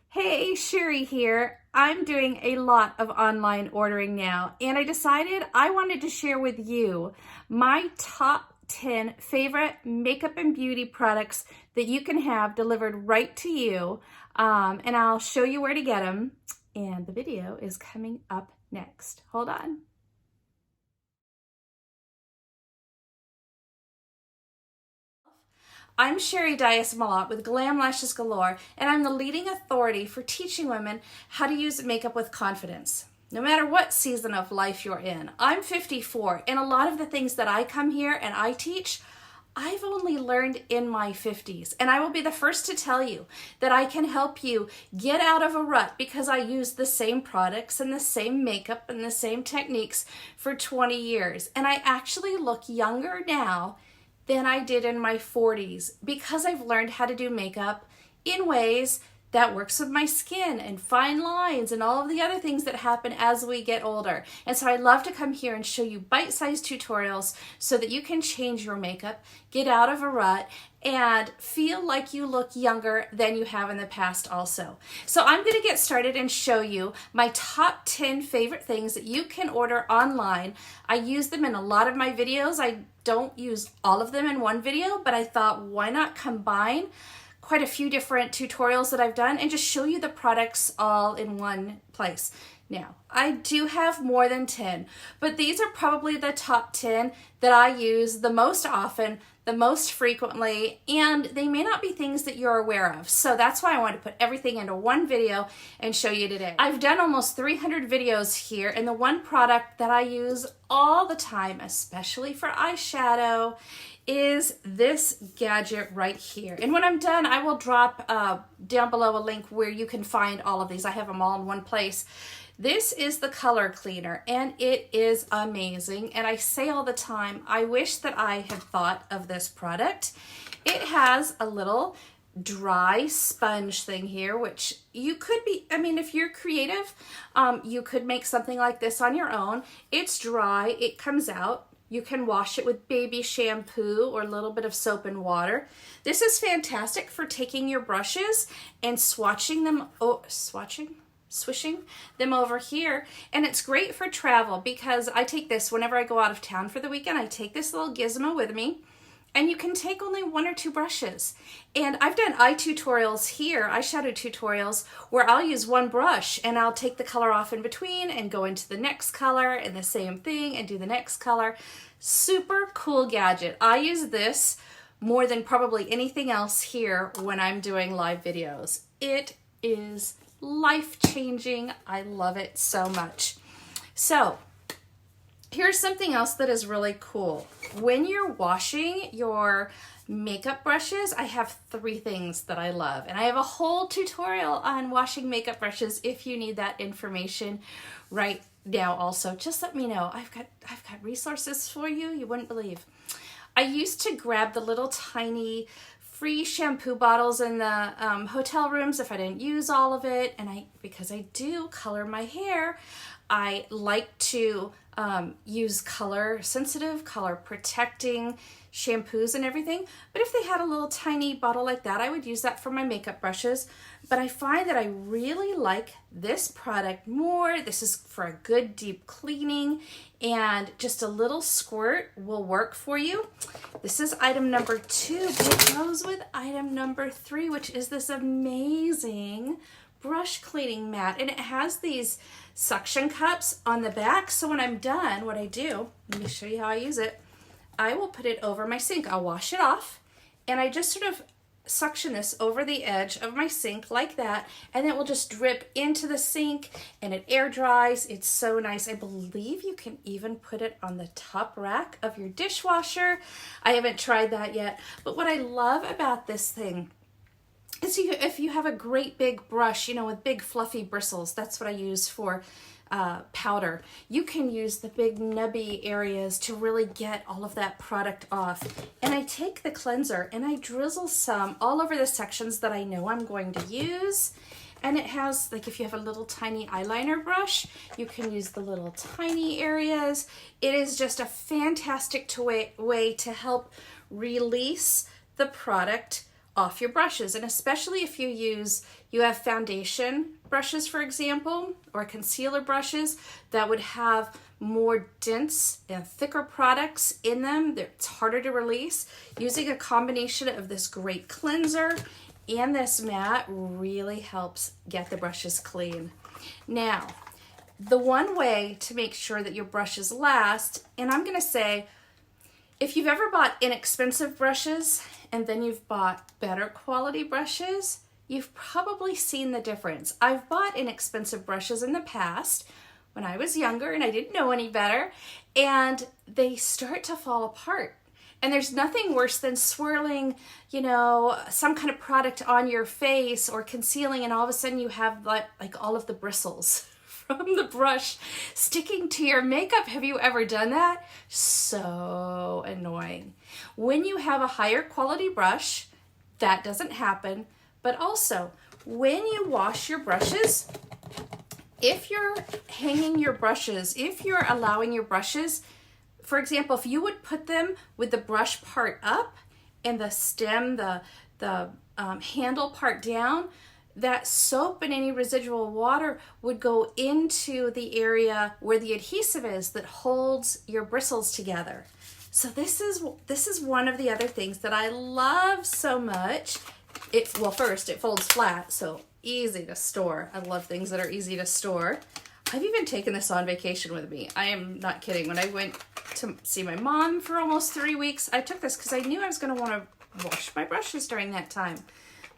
Hey, Sherry here. I'm doing a lot of online ordering now, and I decided I wanted to share with you my top 10 favorite makeup and beauty products that you can have delivered right to you. And I'll show you where to get them. And the video is coming up next. Hold on. I'm Sherry Dias-Malott with Glam Lashes Galore, and I'm the leading authority for teaching women how to use makeup with confidence. No matter what season of life you're in. I'm 54, and a lot of the things that I come here and I teach, I've only learned in my 50s. And I will be the first to tell you that I can help you get out of a rut because I use the same products and the same makeup and the same techniques for 20 years. And I actually look younger now than I did in my 40s because I've learned how to do makeup in ways that works with my skin and fine lines and all of the other things that happen as we get older. And so I love to come here and show you bite-sized tutorials so that you can change your makeup, get out of a rut, and feel like you look younger than you have in the past also. So I'm going to get started and show you my top 10 favorite things that you can order online. I use them in a lot of my videos. I don't use all of them in one video, but I thought, why not combine quite a few different tutorials that I've done and just show you the products all in one place. Now, I do have more than 10, but these are probably the top 10 that I use the most often, the most frequently, and they may not be things that you're aware of. So that's why I want to put everything into one video and show you today. I've done almost 300 videos here, and the one product that I use all the time, especially for eyeshadow, is this gadget right here. And when I'm done, I will drop down below a link where you can find all of these. I have them all in one place. This is the color cleaner, and it is amazing. And I say all the time, I wish that I had thought of this product. It has a little dry sponge thing here, which you could be, I mean, if you're creative, you could make something like this on your own. It's dry, it comes out. You can wash it with baby shampoo or a little bit of soap and water. This is fantastic for taking your brushes and swishing them over here. And it's great for travel because I take this whenever I go out of town for the weekend. I take this little gizmo with me, and you can take only one or two brushes. And I've done eyeshadow tutorials, where I'll use one brush and I'll take the color off in between and go into the next color and the same thing and do the next color. Super cool gadget. I use this more than probably anything else here when I'm doing live videos. It is life-changing. I love it so much. So here's something else that is really cool. When you're washing your makeup brushes, I have 3 things that I love. And I have a whole tutorial on washing makeup brushes if you need that information right now also. Just let me know. I've got resources for you you wouldn't believe. I used to grab the little tiny free shampoo bottles in the hotel rooms if I didn't use all of it. And because I do color my hair, I like to use color sensitive, color protecting shampoos and everything. But if they had a little tiny bottle like that, I would use that for my makeup brushes. But I find that I really like this product more. This is for a good deep cleaning, and just a little squirt will work for you. This is item number 2, but it goes with item number 3, which is this amazing brush cleaning mat. And it has these suction cups on the back. So when I'm done, what I do, let me show you how I use it. I will put it over my sink. I'll wash it off, and I just sort of suction this over the edge of my sink like that, and it will just drip into the sink and it air dries. It's so nice. I believe you can even put it on the top rack of your dishwasher. I haven't tried that yet, but what I love about this thing is if you have a great big brush, with big fluffy bristles, that's what I use for powder. You can use the big nubby areas to really get all of that product off. And I take the cleanser and I drizzle some all over the sections that I know I'm going to use. And it has, like, if you have a little tiny eyeliner brush, you can use the little tiny areas. It is just a fantastic way to help release the product off your brushes. And especially if you have foundation brushes, for example, or concealer brushes that would have more dense and thicker products in them, it's harder to release. Using a combination of this great cleanser and this matte really helps get the brushes clean. Now, the one way to make sure that your brushes last, and I'm gonna say, if you've ever bought inexpensive brushes and then you've bought better quality brushes, you've probably seen the difference. I've bought inexpensive brushes in the past when I was younger and I didn't know any better, and they start to fall apart. And there's nothing worse than swirling, some kind of product on your face or concealing, and all of a sudden you have like all of the bristles from the brush sticking to your makeup. Have you ever done that? So annoying. When you have a higher quality brush, that doesn't happen. But also, when you wash your brushes, if you're hanging your brushes, if you're allowing your brushes, for example, if you would put them with the brush part up and the stem, the handle part down, that soap and any residual water would go into the area where the adhesive is that holds your bristles together. So this is one of the other things that I love so much. First, it folds flat, so easy to store. I love things that are easy to store. I've even taken this on vacation with me. I am not kidding. When I went to see my mom for almost 3 weeks, I took this because I knew I was going to want to wash my brushes during that time.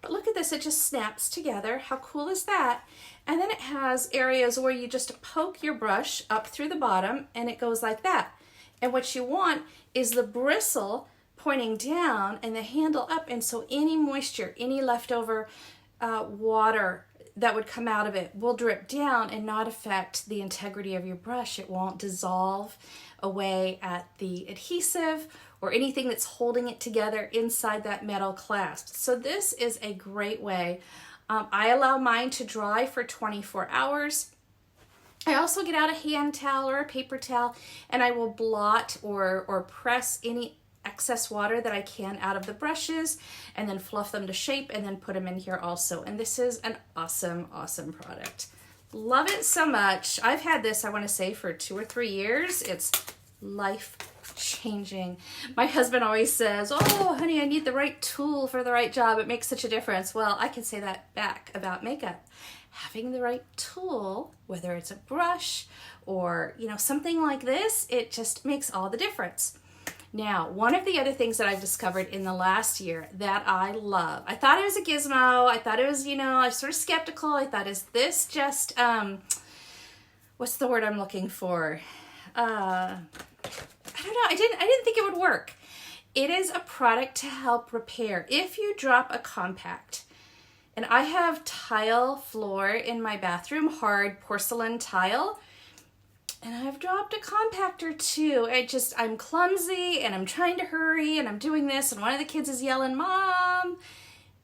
But look at this, it just snaps together. How cool is that? And then it has areas where you just poke your brush up through the bottom and it goes like that. And what you want is the bristle pointing down and the handle up, and so any moisture, any leftover water that would come out of it will drip down and not affect the integrity of your brush. It won't dissolve away at the adhesive or anything that's holding it together inside that metal clasp. So this is a great way. I allow mine to dry for 24 hours. I also get out a hand towel or a paper towel and I will blot or press any excess water that I can out of the brushes and then fluff them to shape and then put them in here also. And this is an awesome, awesome product. Love it so much. I've had this, I want to say, for 2 or 3 years. It's life-changing. My husband always says, oh, honey, I need the right tool for the right job. It makes such a difference. Well, I can say that back about makeup. Having the right tool, whether it's a brush or, something like this, it just makes all the difference. Now, one of the other things that I've discovered in the last year that I love, I thought it was a gizmo. I thought it was, I was sort of skeptical. I thought, is this just, what's the word I'm looking for? I don't know. I didn't think it would work. It is a product to help repair. If you drop a compact, and I have tile floor in my bathroom, hard porcelain tile, and I've dropped a compact or two. I'm clumsy and I'm trying to hurry and I'm doing this and one of the kids is yelling, Mom,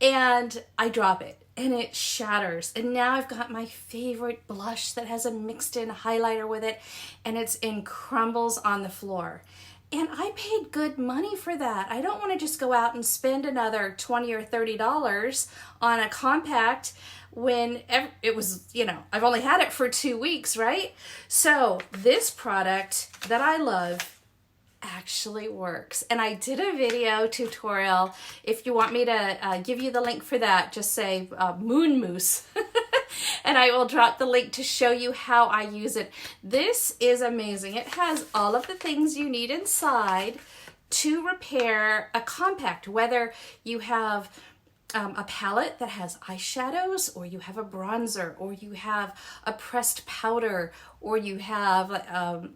and I drop it and it shatters. And now I've got my favorite blush that has a mixed in highlighter with it and it's in crumbles on the floor. And I paid good money for that. I don't want to just go out and spend another $20 or $30 on a compact when it was, I've only had it for 2 weeks, right? So this product that I love actually works. And I did a video tutorial. If you want me to give you the link for that, just say Moon Mousse. And I will drop the link to show you how I use it. This is amazing. It has all of the things you need inside to repair a compact, whether you have a palette that has eyeshadows, or you have a bronzer, or you have a pressed powder, or you have,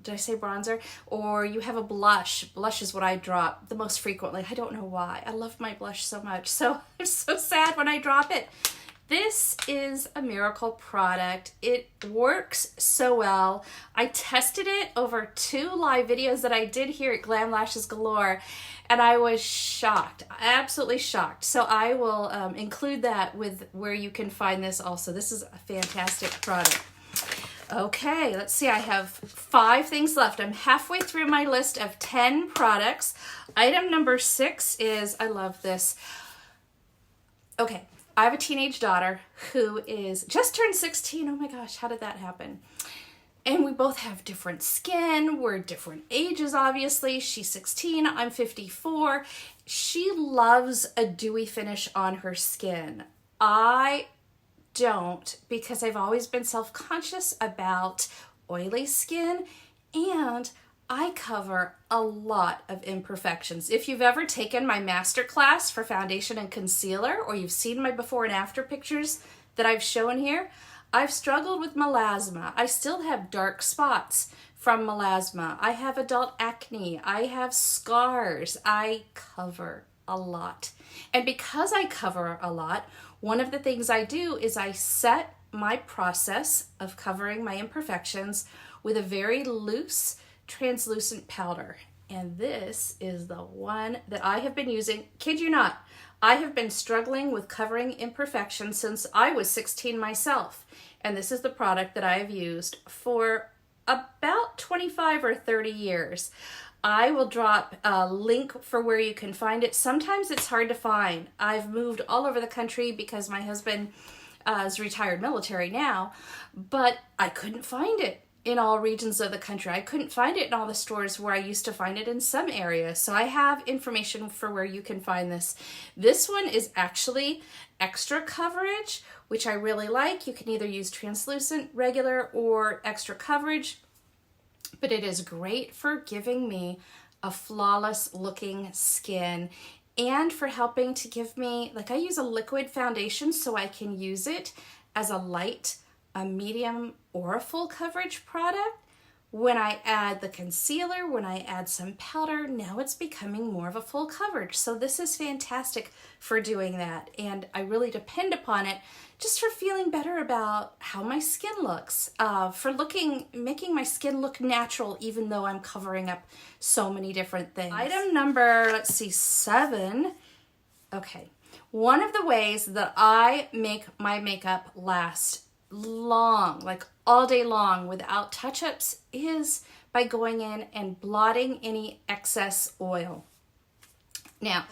did I say bronzer? Or you have a blush. Blush is what I drop the most frequently. I don't know why. I love my blush so much. So I'm so sad when I drop it. This is a miracle product. It works so well. I tested it over 2 live videos that I did here at Glam Lashes Galore, and I was shocked, absolutely shocked. So I will include that with where you can find this also. This is a fantastic product. Okay, let's see, I have 5 things left. I'm halfway through my list of 10 10 products. Item number 6 is, I love this, Pallet. This is a 10 product set. And I have dropped a compact, and I will drop the link to show you how I use it. This is a fantastic product. Okay, let's see, I have 5 things left. I'm halfway through my list of 10 products. Item number 6 is, I love this, Okay, I have a teenage daughter who is just turned 16. Oh my gosh, how did that happen? And we both have different skin. We're different ages, obviously. She's 16, I'm 54. She loves a dewy finish on her skin. I don't, because I've always been self-conscious about oily skin, and I cover a lot of imperfections. If you've ever taken my master class for foundation and concealer, or you've seen my before and after pictures that I've shown here, I've struggled with melasma. I still have dark spots from melasma. I have adult acne. I have scars. I cover a lot. And because I cover a lot, one of the things I do is I set my process of covering my imperfections with a very loose, translucent powder. And this is the one that I have been using. Kid you not, I have been struggling with covering imperfections since I was 16 myself. And this is the product that I have used for about 25 or 30 years. I will drop a link for where you can find it. Sometimes it's hard to find. I've moved all over the country because my husband is retired military now, but I couldn't find it in all regions of the country. I couldn't find it in all the stores where I used to find it in some areas. So I have information for where you can find this. This one is actually extra coverage, which I really like. You can either use translucent, regular, or extra coverage, but it is great for giving me a flawless looking skin and for helping to give me, like I use a liquid foundation so I can use it as a light, a medium, or a full coverage product. When I add the concealer, when I add some powder, now it's becoming more of a full coverage. So this is fantastic for doing that. And I really depend upon it just for feeling better about how my skin looks, for making my skin look natural, even though I'm covering up so many different things. Item number, let's see, 7. Okay. One of the ways that I make my makeup last long, like all day long without touch-ups, is by going in and blotting any excess oil. Now,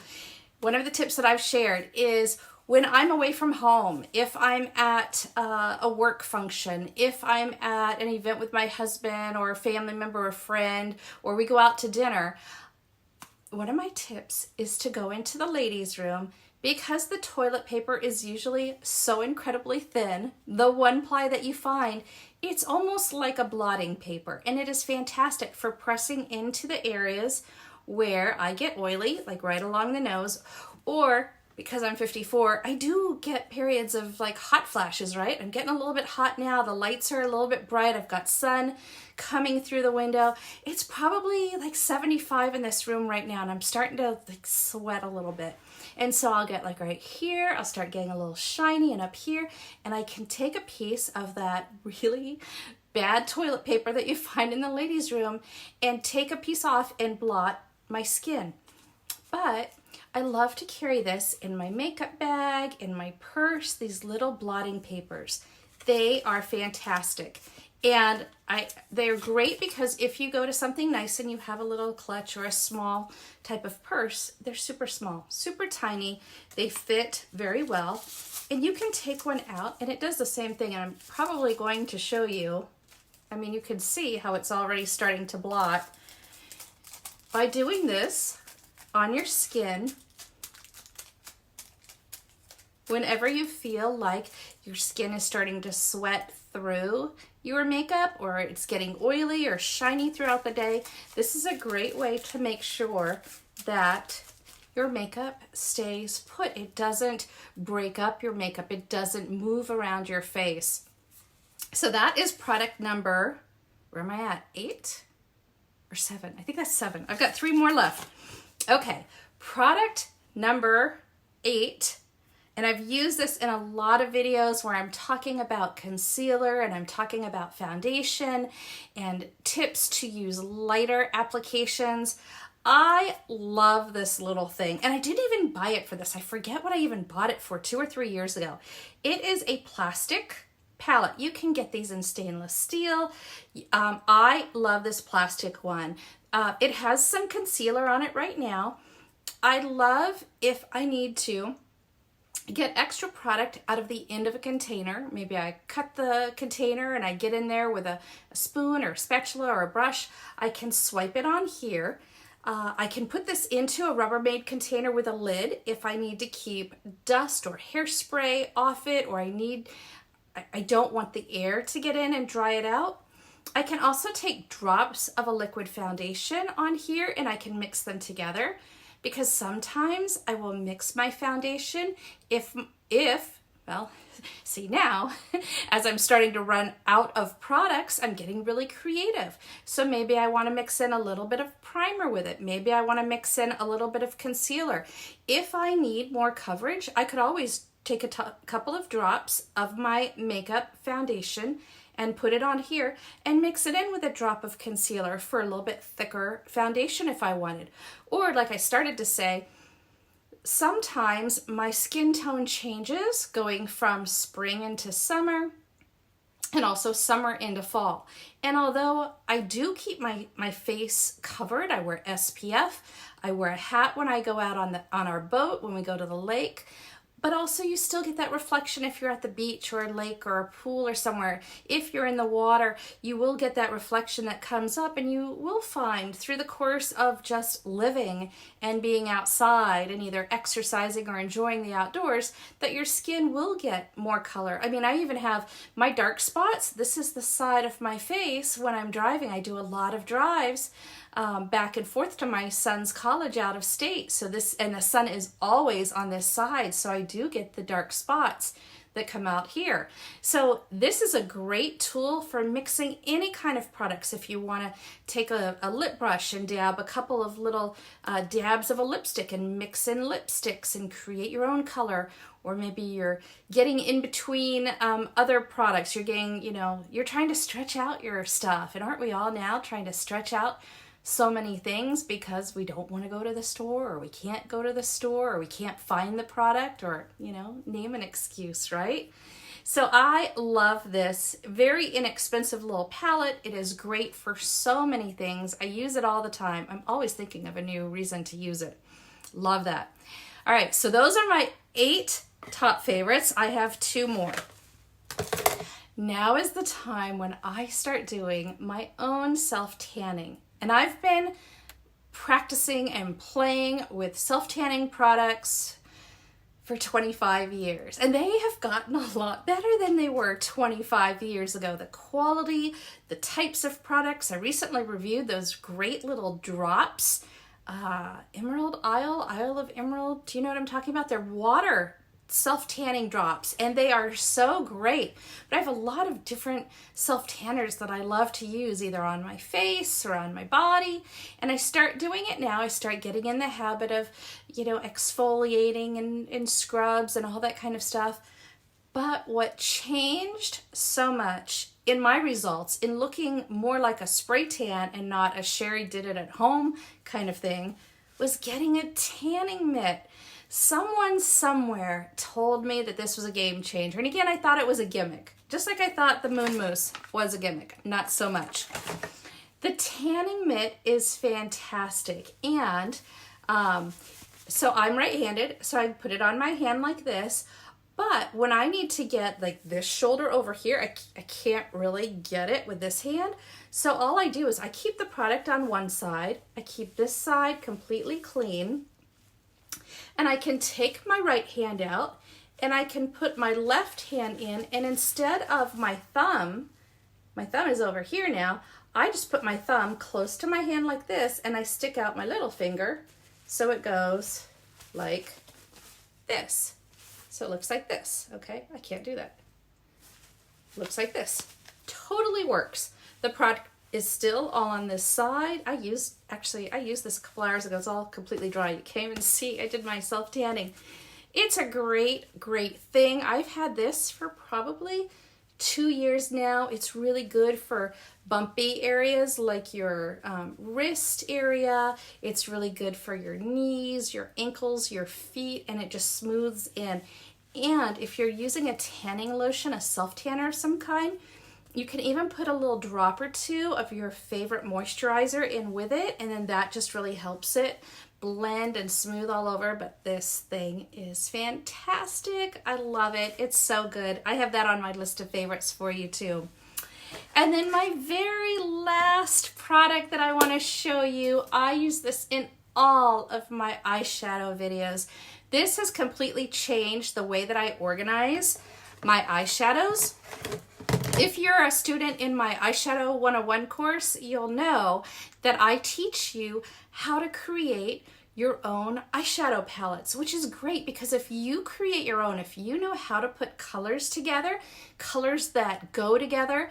one of the tips that I've shared is when I'm away from home, if I'm at a work function, if I'm at an event with my husband or a family member or friend, or we go out to dinner, one of my tips is to go into the ladies' room. Because the toilet paper is usually so incredibly thin, the one ply that you find, it's almost like a blotting paper, and it is fantastic for pressing into the areas where I get oily, like right along the nose, or because I'm 54, I do get periods of like hot flashes, right? I'm getting a little bit hot now. The lights are a little bit bright. I've got sun coming through the window. It's probably like 75 in this room right now, and I'm starting to like sweat a little bit. And so I'll get like right here, I'll start getting a little shiny, and up here, and I can take a piece of that really bad toilet paper that you find in the ladies' room and take a piece off and blot my skin. But I love to carry this in my makeup bag, in my purse, these little blotting papers. They are fantastic. And they're great because if you go to something nice and you have a little clutch or a small type of purse, they're super small, super tiny. They fit very well. And you can take one out and it does the same thing. And I'm probably going to show you. I mean, you can see how it's already starting to blot. By doing this on your skin, whenever you feel like your skin is starting to sweat through your makeup, or it's getting oily or shiny throughout the day, this is a great way to make sure that your makeup stays put. It doesn't break up your makeup. It doesn't move around your face. So that is product number, where am I at? 8 or 7? I think that's 7. I've got 3 more left. Okay, product number 8. And I've used this in a lot of videos where I'm talking about concealer and I'm talking about foundation and tips to use lighter applications. I love this little thing. And I didn't even buy it for this. I forget what I even bought it for 2 or 3 years ago. It is a plastic palette. You can get these in stainless steel. I love this plastic one. It has some concealer on it right now. I love, if I need to, get extra product out of the end of a container. Maybe I cut the container and I get in there with a spoon or a spatula or a brush. I can swipe it on here. I can put this into a Rubbermaid container with a lid if I need to keep dust or hairspray off it, or I don't want the air to get in and dry it out. I can also take drops of a liquid foundation on here and I can mix them together, because sometimes I will mix my foundation well, see now, as I'm starting to run out of products, I'm getting really creative. So maybe I want to mix in a little bit of primer with it. Maybe I want to mix in a little bit of concealer. If I need more coverage, I could always take a couple of drops of my makeup foundation and put it on here and mix it in with a drop of concealer for a little bit thicker foundation if I wanted. Or like I started to say, sometimes my skin tone changes going from spring into summer and also summer into fall. And although I do keep my face covered, I wear SPF, I wear a hat when I go out on our boat, when we go to the lake, but also you still get that reflection if you're at the beach or a lake or a pool or somewhere. If you're in the water, you will get that reflection that comes up, and you will find through the course of just living and being outside and either exercising or enjoying the outdoors that your skin will get more color. I mean, I even have my dark spots. This is the side of my face when I'm driving. I do a lot of drives back and forth to my son's college out of state. So and the sun is always on this side. So I do get the dark spots that come out here. So this is a great tool for mixing any kind of products. If you want to take a lip brush and dab a couple of little dabs of a lipstick and mix in lipsticks and create your own color. Or maybe you're getting in between other products. You're getting, you're trying to stretch out your stuff. And aren't we all now trying to stretch out so many things because we don't want to go to the store, or we can't go to the store, or we can't find the product, or, name an excuse, right? So I love this very inexpensive little palette. It is great for so many things. I use it all the time. I'm always thinking of a new reason to use it. Love that. All right, so those are my 8 top favorites. I have 2 more. Now is the time when I start doing my own self-tanning. And I've been practicing and playing with self-tanning products for 25 years. And they have gotten a lot better than they were 25 years ago. The quality, the types of products. I recently reviewed those great little drops. Emerald Isle of Emerald. Do you know what I'm talking about? They're water self-tanning drops, and they are so great. But I have a lot of different self-tanners that I love to use either on my face or on my body, and I start doing it now. I start getting in the habit of, exfoliating and scrubs and all that kind of stuff. But what changed so much in my results, in looking more like a spray tan and not a Sherry did it at home kind of thing, was getting a tanning mitt. Someone somewhere told me that this was a game changer. And again, I thought it was a gimmick. Just like I thought the Moon Mousse was a gimmick. Not so much. The tanning mitt is fantastic. And so I'm right-handed, so I put it on my hand like this. But when I need to get like this shoulder over here, I can't really get it with this hand. So all I do is I keep the product on one side. I keep this side completely clean. And I can take my right hand out and I can put my left hand in, and instead of my thumb is over here now, I just put my thumb close to my hand like this, and I stick out my little finger so it goes like this. So it looks like this, okay? I can't do that. Looks like this. Totally works. The product is still all on this side. I used this a couple hours ago. It's all completely dry. You can't even see. I did my self-tanning. It's a great, great thing. I've had this for probably 2 years now. It's really good for bumpy areas like your wrist area. It's really good for your knees, your ankles, your feet, and it just smooths in. And if you're using a tanning lotion, a self-tanner of some kind, you can even put a little drop or two of your favorite moisturizer in with it, and then that just really helps it. blend and smooth all over, but this thing is fantastic. I love it. It's so good. I have that on my list of favorites for you too. And then my very last product that I want to show you, I use this in all of my eyeshadow videos. This has completely changed the way that I organize my eyeshadows. If you're a student in my Eyeshadow 101 course, you'll know that I teach you how to create your own eyeshadow palettes, which is great because if you create your own, if you know how to put colors together, colors that go together,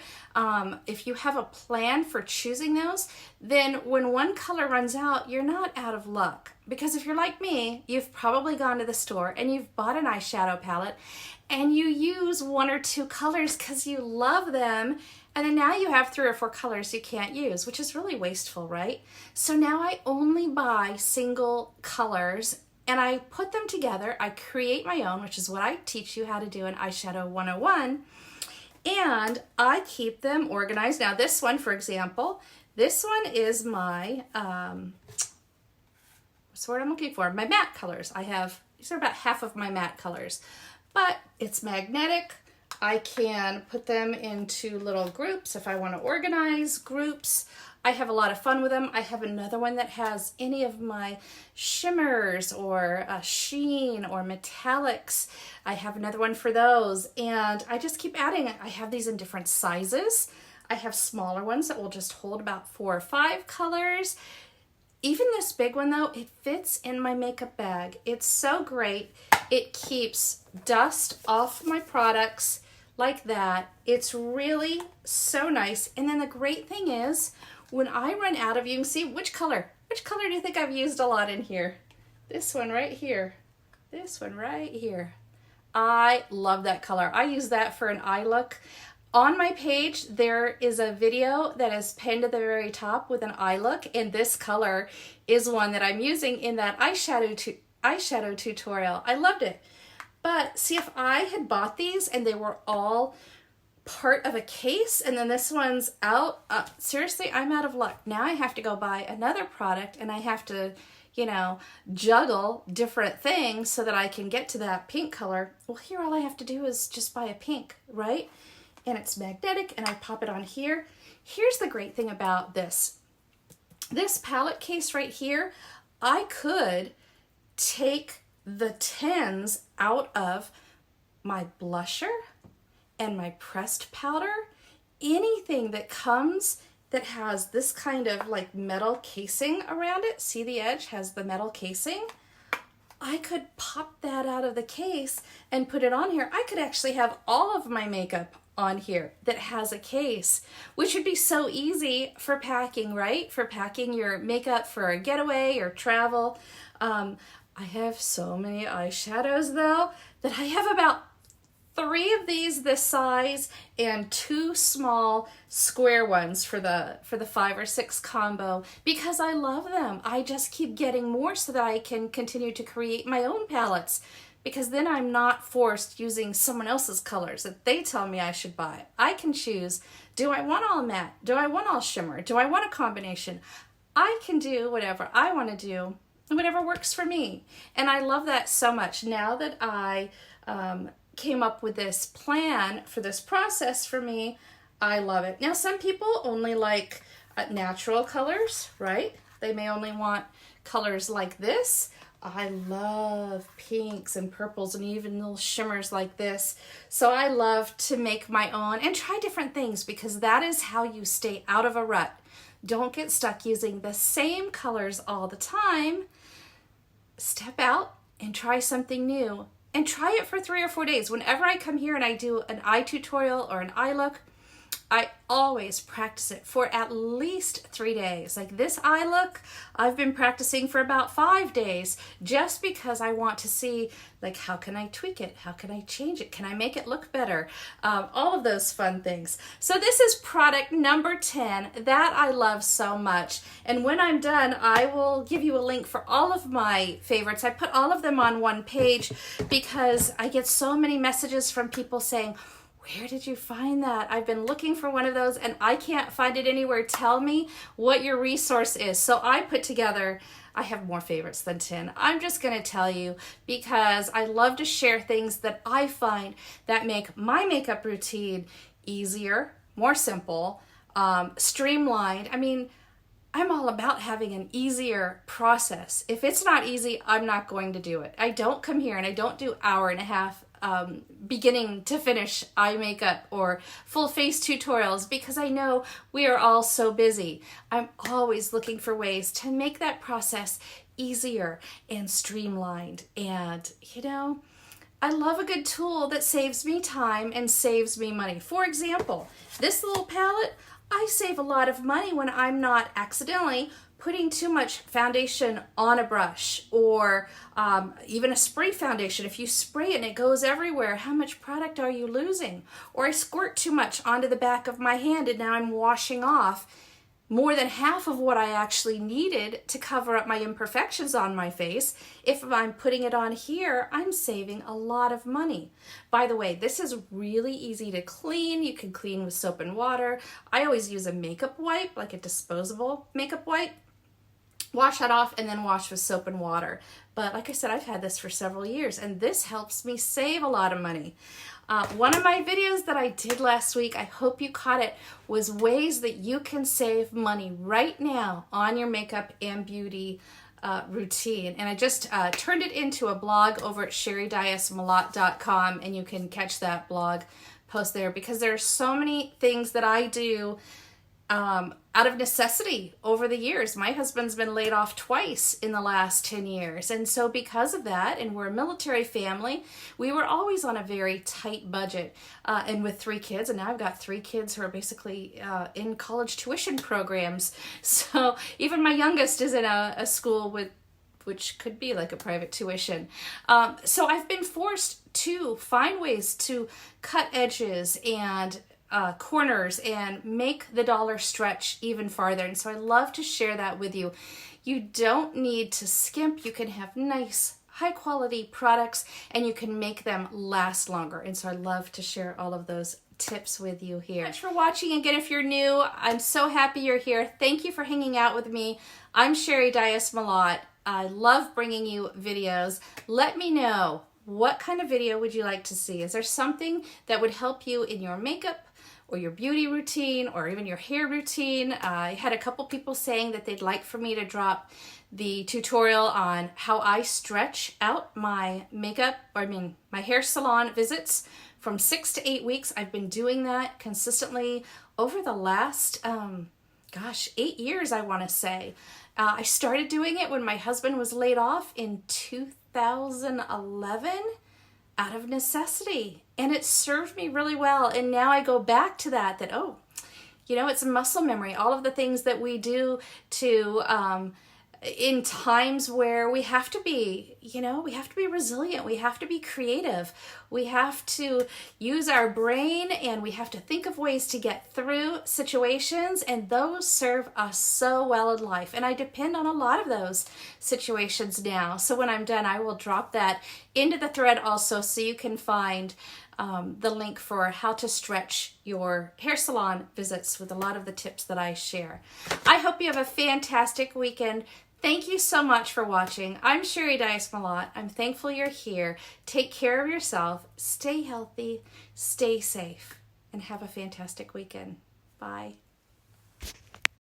if you have a plan for choosing those, then when one color runs out, you're not out of luck. Because if you're like me, you've probably gone to the store and you've bought an eyeshadow palette and you use one or two colors because you love them, and then now you have 3 or 4 colors you can't use, which is really wasteful, right? So now I only buy single colors and I put them together. I create my own, which is what I teach you how to do in Eyeshadow 101. And I keep them organized. Now this one, for example, this one is my, what's the word I'm looking for? My matte colors. These are about half of my matte colors, but it's magnetic. I can put them into little groups if I want to organize groups. I have a lot of fun with them. I have another one that has any of my shimmers or sheen or metallics. I have another one for those, and I just keep adding. I have these in different sizes. I have smaller ones that will just hold about 4 or 5 colors. Even this big one though, it fits in my makeup bag. It's so great. It keeps dust off my products like that. It's really so nice. And then the great thing is, when I run out of, you can see which color do you think I've used a lot in here? This one right here. This one right here. I love that color. I use that for an eye look. On my page, there is a video that is pinned at the very top with an eye look, and this color is one that I'm using in that eyeshadow tutorial. I loved it. But see, if I had bought these and they were all part of a case and then this one's out, seriously, I'm out of luck. Now I have to go buy another product and I have to, juggle different things so that I can get to that pink color. Well, here all I have to do is just buy a pink, right? And it's magnetic and I pop it on here. Here's the great thing about this. This palette case right here, I could take the tins out of my blusher and my pressed powder. Anything that comes that has this kind of like metal casing around it, see the edge has the metal casing? I could pop that out of the case and put it on here. I could actually have all of my makeup on here that has a case, which would be so easy for packing, right? For packing your makeup for a getaway or travel. I have so many eyeshadows though that I have about 3 of these this size and 2 small square ones for the 5 or 6 combo because I love them. I just keep getting more so that I can continue to create my own palettes, because then I'm not forced using someone else's colors that they tell me I should buy. I can choose, do I want all matte? Do I want all shimmer? Do I want a combination? I can do whatever I want to do, whatever works for me. And I love that so much. Now that I came up with this plan for this process for me, I love it. Now some people only like natural colors, right? They may only want colors like this. I love pinks and purples and even little shimmers like this. So I love to make my own and try different things, because that is how you stay out of a rut. Don't get stuck using the same colors all the time. Step out and try something new, and try it for 3 or 4 days. Whenever I come here and I do an eye tutorial or an eye look, I always practice it for at least 3 days. Like this eye look, I've been practicing for about 5 days, just because I want to see, like, how can I tweak it? How can I change it? Can I make it look better? All of those fun things. So this is product number 10 that I love so much. And when I'm done, I will give you a link for all of my favorites. I put all of them on one page because I get so many messages from people saying, where did you find that? I've been looking for one of those and I can't find it anywhere. Tell me what your resource is. So I put together, I have more favorites than 10. I'm just going to tell you because I love to share things that I find that make my makeup routine easier, more simple, streamlined. I mean, I'm all about having an easier process. If it's not easy, I'm not going to do it. I don't come here and I don't do hour and a half beginning to finish eye makeup or full face tutorials because I know we are all so busy. I'm always looking for ways to make that process easier and streamlined. And, you know, I love a good tool that saves me time and saves me money. For example, this little palette, I save a lot of money when I'm not accidentally putting too much foundation on a brush or even a spray foundation. If you spray it and it goes everywhere, how much product are you losing? Or I squirt too much onto the back of my hand and now I'm washing off more than half of what I actually needed to cover up my imperfections on my face. If I'm putting it on here, I'm saving a lot of money. By the way, this is really easy to clean. You can clean with soap and water. I always use a makeup wipe, like a disposable makeup wipe. Wash that off and then wash with soap and water. But like I said, I've had this for several years and this helps me save a lot of money. One of my videos that I did last week, I hope you caught it, was ways that you can save money right now on your makeup and beauty routine. And I just turned it into a blog over at sherrydiasmalott.com and you can catch that blog post there because there are so many things that I do out of necessity over the years. My husband's been laid off twice in the last 10 years. And so because of that, and we're a military family, we were always on a very tight budget. And with 3 kids, and now I've got 3 kids who are basically in college tuition programs. So even my youngest is in a school which could be like a private tuition. So I've been forced to find ways to cut edges and corners and make the dollar stretch even farther. And so I love to share that with you. You don't need to skimp. You can have nice, high quality products and you can make them last longer. And so I love to share all of those tips with you here. Thanks for watching. Again, if you're new, I'm so happy you're here. Thank you for hanging out with me. I'm Sherry Dias-Malott. I love bringing you videos. Let me know, what kind of video would you like to see? Is there something that would help you in your makeup or your beauty routine or even your hair routine? I had a couple people saying that they'd like for me to drop the tutorial on how I stretch out my makeup, my hair salon visits from 6 to 8 weeks. I've been doing that consistently over the last, 8 years, I want to say. I started doing it when my husband was laid off in 2011 out of necessity. And it served me really well. And now I go back to that, it's muscle memory. All of the things that we do to, in times where we have to be, we have to be resilient. We have to be creative. We have to use our brain and we have to think of ways to get through situations. And those serve us so well in life. And I depend on a lot of those situations now. So when I'm done, I will drop that into the thread also so you can find the link for how to stretch your hair salon visits with a lot of the tips that I share. I hope you have a fantastic weekend. Thank you so much for watching. I'm Sherry Dias-Malott. I'm thankful you're here. Take care of yourself. Stay healthy, stay safe, and have a fantastic weekend. Bye.